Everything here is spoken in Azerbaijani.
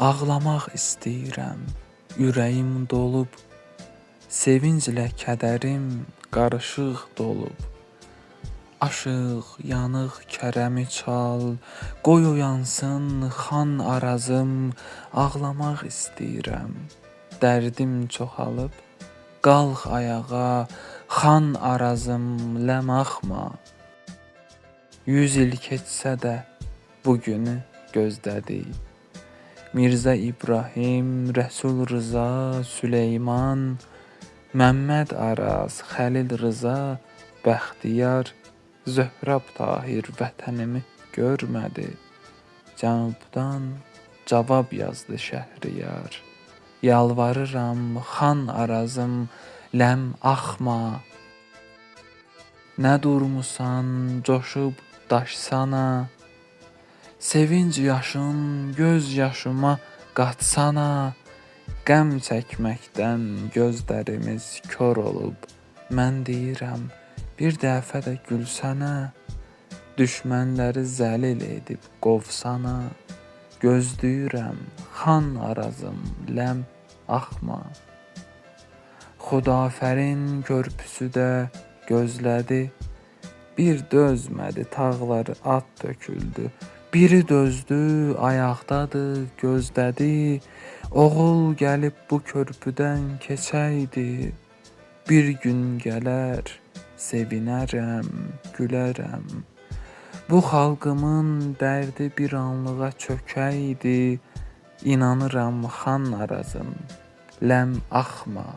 Ağlamaq istəyirəm, ürəyim dolub, sevinclə kədərim qarışıq dolub. Aşıq, yanıq kərəmi çal, qoy oyansın xan arazım, ağlamaq istəyirəm, dərdim çoxalıb, qalx ayağa, xan arazım, ləm axma. 100 il keçsə də bu günü gözlədik. Mirzə İbrahim, Rəsul Rıza, Süleyman, Məmməd Araz, Xəlil Rıza, Bəxtiyar, Zöhrəb Tahir vətənimi görmədi. Cənubdan cavab yazdı Şəhriyar. Yalvarıram xan arazım, ləm axma. Nə durmusan, coşub daşsana, sevinc yaşın göz yaşıma qatsana. Qəm çəkməkdən gözlərimiz kör olub. Mən deyirəm, bir dəfə də gülsənə, düşmənləri zəlil edib qovsana. Gözləyirəm xan arazım, ləm axma. Xudafərin körpüsü də gözlədi, bir dözmədi, tağları at töküldü. Biri dözdü, ayaqdadır, gözlədi, oğul gəlib bu körpüdən keçəydi. Bir gün gələr, sevinərəm, gülərəm. Bu xalqımın dərdi bir anlığa çökəydi. İnanıram xan arazım, ləm axma.